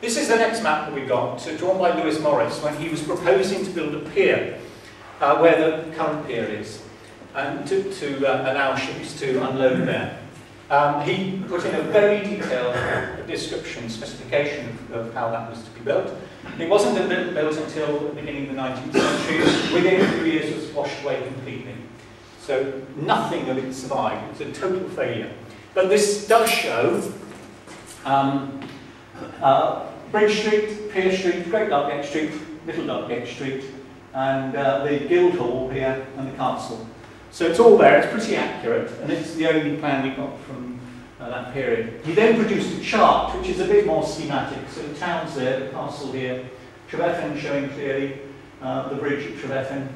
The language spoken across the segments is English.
This is the next map that we got, drawn by Lewis Morris, when he was proposing to build a pier where the current pier is, and to allow ships to unload there. He put in a very detailed description, specification of how that was to be built. It wasn't built until the beginning of the 19th century. Within a few years it was washed away completely. So nothing of it survived. It was a total failure. But this does show Bridge Street, Pier Street, Great Darkgate Street, Little Darkgate Street, and the Guildhall here and the castle. So it's all there, it's pretty accurate, and it's the only plan we got from that period. He then produced a chart which is a bit more schematic. So the town's there, the castle here, Trefethen showing clearly, the bridge at Trefethen,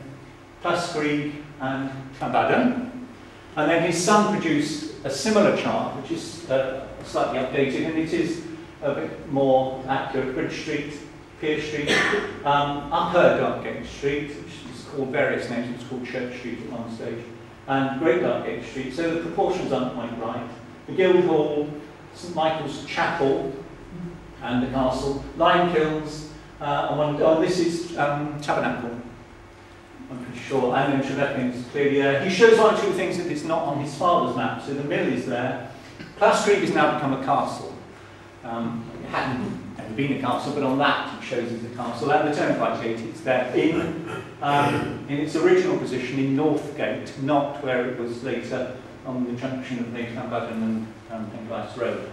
Plasgrig and Llanbadarn. And then his son produced a similar chart, which is slightly updated, and it is a bit more accurate. Bridge Street, Pier Street, Upper Darkgate Street, which is called various names. It was called Church Street at one stage, and Great Darkgate Street. So the proportions aren't quite right. The Guildhall, St Michael's Chapel, and the castle, lime kilns, and this is Tabernacle, I'm pretty sure, and then Trefethen is clearly there. He shows one or two things that is not on his father's map. So the mill is there. Plasgrig has now become a castle. It hadn't ever been a castle, but on that it shows as a castle. And the turnpike gate is there in its original position in Northgate, not where it was later on the junction of Llanbadarn and Penglais Road.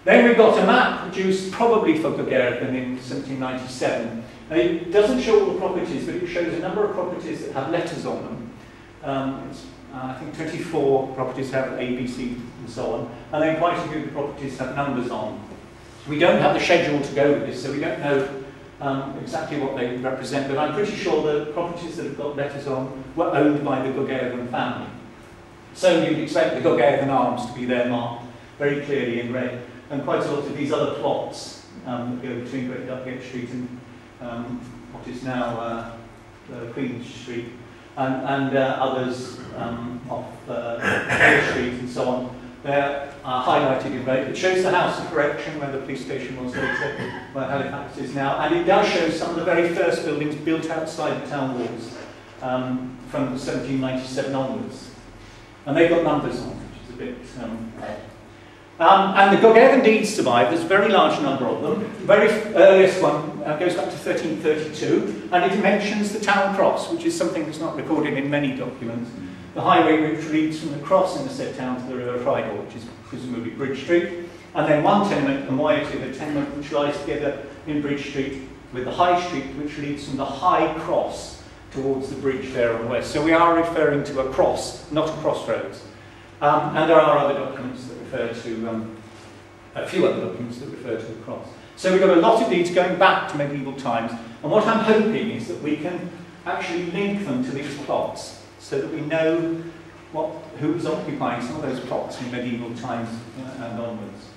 Then we've got a map produced probably for Gogerithen in 1797. And it doesn't show all the properties, but it shows a number of properties that have letters on them. I think 24 properties have A, B, C, and so on. And then quite a few of the properties have numbers on. We don't have the schedule to go with this, so we don't know exactly what they represent, but I'm pretty sure the properties that have got letters on were owned by the Gogerithen family. So you'd expect the Gogerithen arms to be there marked very clearly in red, and quite a lot of these other plots that go between Great Darkgate Street and what is now Queen Street, and others off Pier Street and so on. They're highlighted in red. It shows the House of Correction where the police station was later, where Halifax is now, and it does show some of the very first buildings built outside the town walls from 1797 onwards. And they've got numbers on, which is a bit odd. And the Gogerithen deeds survive. There's a very large number of them. The very earliest one goes back to 1332, and it mentions the town cross, which is something that's not recorded in many documents. The highway which leads from the cross in the said town to the River Friedel, which is presumably Bridge Street, and then one tenement, the moiety of a tenement which lies together in Bridge Street with the High Street, which leads from the High Cross towards the bridge there on the west. So we are referring to a cross, not a crossroads. And there are other documents that refer to, a few other documents that refer to the cross. So we've got a lot of deeds going back to medieval times, and what I'm hoping is that we can actually link them to these plots, so that we know who was occupying some of those plots in medieval times and onwards.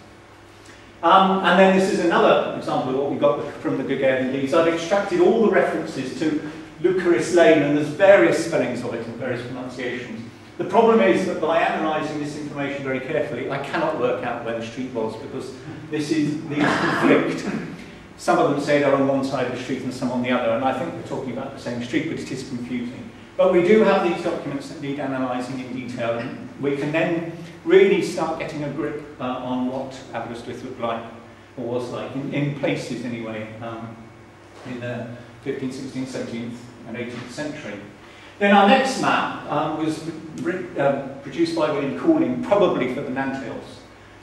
And then this is another example of what we got from the Gogerithen deeds. I've extracted all the references to Lucaris Lane, and there's various spellings of it and various pronunciations. The problem is that by analysing this information very carefully, I cannot work out where the street was, because these conflict. Some of them say they're on one side of the street and some on the other, and I think we're talking about the same street, but it is confusing. But we do have these documents that need analysing in detail, and we can then really start getting a grip on what Aberystwyth looked like, or was like, in places anyway, in the 15th, 16th, 17th and 18th century. Then our next map was produced by William Cooling, probably for the Nantails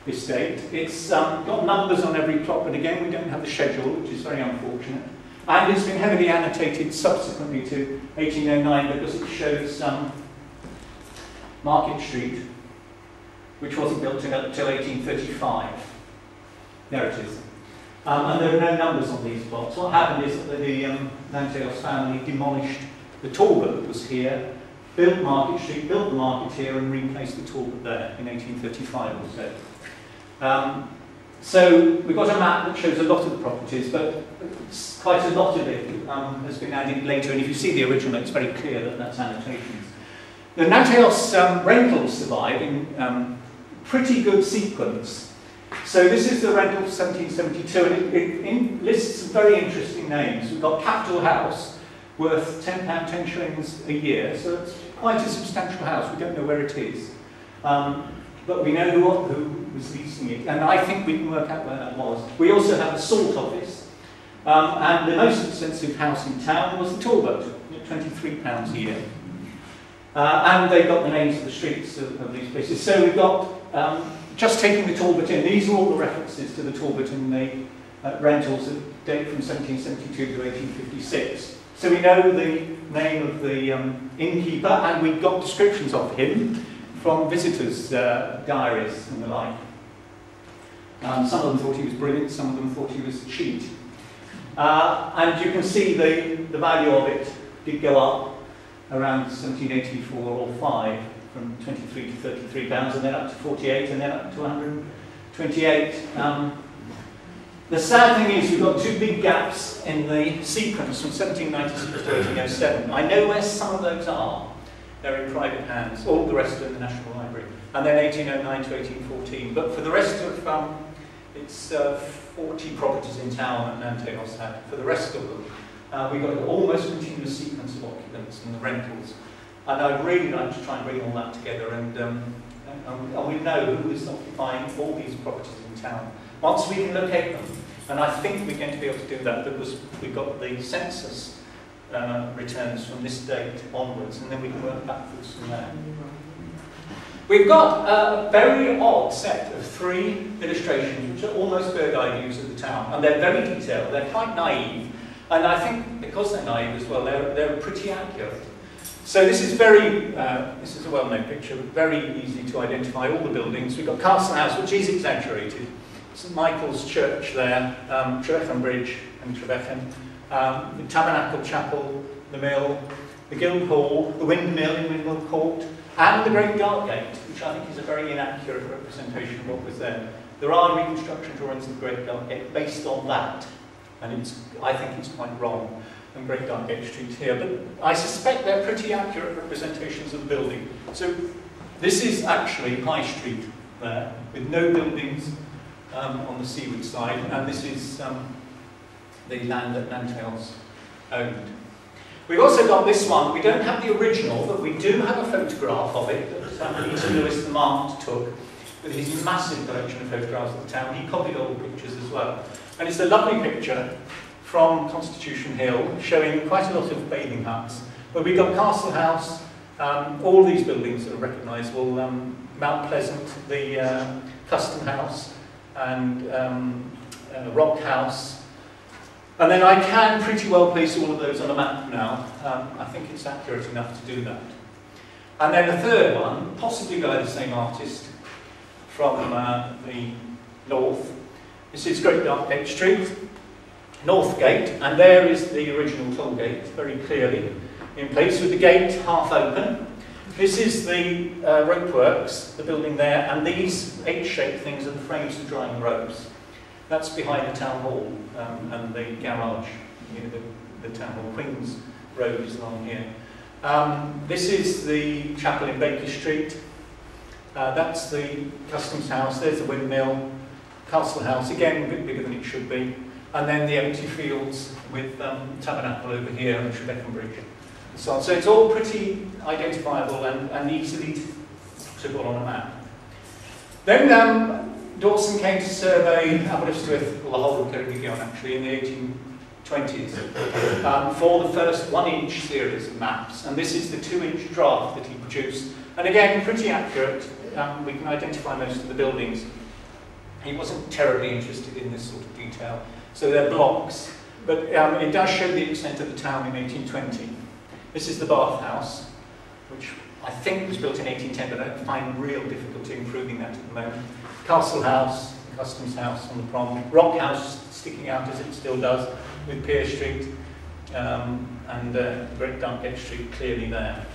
estate. It's got numbers on every plot, but again we don't have the schedule, which is very unfortunate. And it's been heavily annotated subsequently to 1809 because it shows Market Street, which wasn't built until 1835. There it is. And there are no numbers on these plots. What happened is that the Nantails family demolished the talbot that was here, built Market Street, built the market here, and replaced the talbot there in 1835 or so. So we've got a map that shows a lot of the properties, but quite a lot of it has been added later, and if you see the original, it's very clear that that's annotations. The Nantails rentals survive in pretty good sequence. So this is the rental for 1772, and it lists some very interesting names. We've got Capital House, worth £10, 10 shillings a year, so it's quite a substantial house. We don't know where it is. But we know who was leasing it, and I think we can work out where that was. We also have the Salt Office, and the most expensive house in town was the Talbot, £23 a year. And they've got the names of the streets of these places. So we've got, just taking the Talbot in, these are all the references to the Talbot in the rentals that date from 1772 to 1856. So we know the name of the innkeeper, and we've got descriptions of him from visitors' diaries and the like. Some of them thought he was brilliant, some of them thought he was cheat. And you can see the value of it did go up around 1784 or 5, from 23 to 33 pounds, and then up to 48, and then up to 128. The sad thing is we've got two big gaps in the sequence from 1796 to 1807. I know where some of those are. They're in private hands. All the rest are in the National Library. And then 1809 to 1814. But for the rest of it's 40 properties in town that Nanteos had. For the rest of them, we've got an almost continuous sequence of occupants and the rentals. And I'd really like to try and bring all that together, and we know who is occupying all these properties in town. Once we can locate them, and I think we're going to be able to do that, because we've got the census returns from this date onwards, and then we can work backwards from there. We've got a very odd set of 3 illustrations, which are almost bird-eye views of the town, and they're very detailed, they're quite naive, and I think because they're naive as well, they're pretty accurate. So this is this is a well-known picture, very easy to identify all the buildings. We've got Castle House, which is exaggerated, St Michael's Church there, Trevechan Bridge and Trevechan, the Tabernacle Chapel, the Mill, the Guildhall, the Windmill in Windmill Court, and the Great Dark Gate, which I think is a very inaccurate representation of what was there. There are reconstruction drawings of the Great Dark Gate based on that, and I think it's quite wrong, and Great Dark Gate Street here, but I suspect they're pretty accurate representations of the building. So this is actually High Street there, with no buildings on the seaward side, and this is the land that Nanteos owned. We've also got this one. We don't have the original, but we do have a photograph of it that Peter Lewis the Mart took with his massive collection of photographs of the town. He copied all the pictures as well. And it's a lovely picture from Constitution Hill showing quite a lot of bathing huts. But we've got Castle House, all these buildings that are recognisable, Mount Pleasant, the Custom House, and Rock House. And then I can pretty well place all of those on a map now. I think it's accurate enough to do that. And then the third one, possibly by the same artist from the north. This is Great Dark Gate Street, North Gate, and there is the original toll gate, very clearly in place with the gate half open. This is the rope works, the building there, and these H-shaped things are the frames for drying ropes. That's behind the town hall and the garage, the town hall. Queen's Road is along here. This is the chapel in Baker Street. That's the Customs House. There's the Windmill, Castle House, again a bit bigger than it should be. And then the empty fields with Tabernacle over here and Trevechan Bridge. And so on. So it's all pretty identifiable and easily to put on a map. Then Dawson came to survey Aberystwyth, well, the whole of Ceredigion actually, in the 1820s for the first 1-inch series of maps, and this is the 2-inch draft that he produced, and again pretty accurate. We can identify most of the buildings. He wasn't terribly interested in this sort of detail, so they're blocks, but it does show the extent of the town in 1820. This is the Bath House, which I think was built in 1810, but I find real difficulty in proving that at the moment. Castle House, Customs House on the prom, Rock House sticking out as it still does, with Pier Street and Great Dark Gate Street clearly there.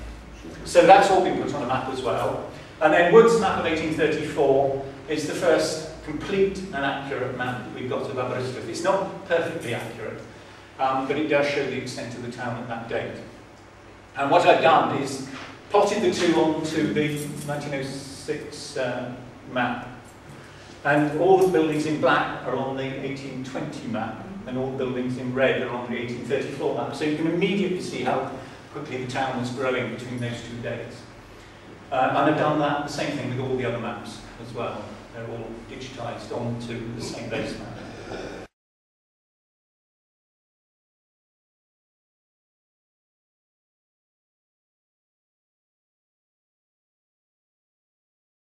So that's all been put on a map as well. And then Wood's map of 1834 is the first complete and accurate map that we've got of Aberystwyth. It's not perfectly accurate, but it does show the extent of the town at that date. And what I've done is plotted the two onto the 1906 map. And all the buildings in black are on the 1820 map, and all the buildings in red are on the 1830 floor map. So you can immediately see how quickly the town was growing between those 2 dates. And I've done that, the same thing with all the other maps as well. They're all digitised onto the same base map.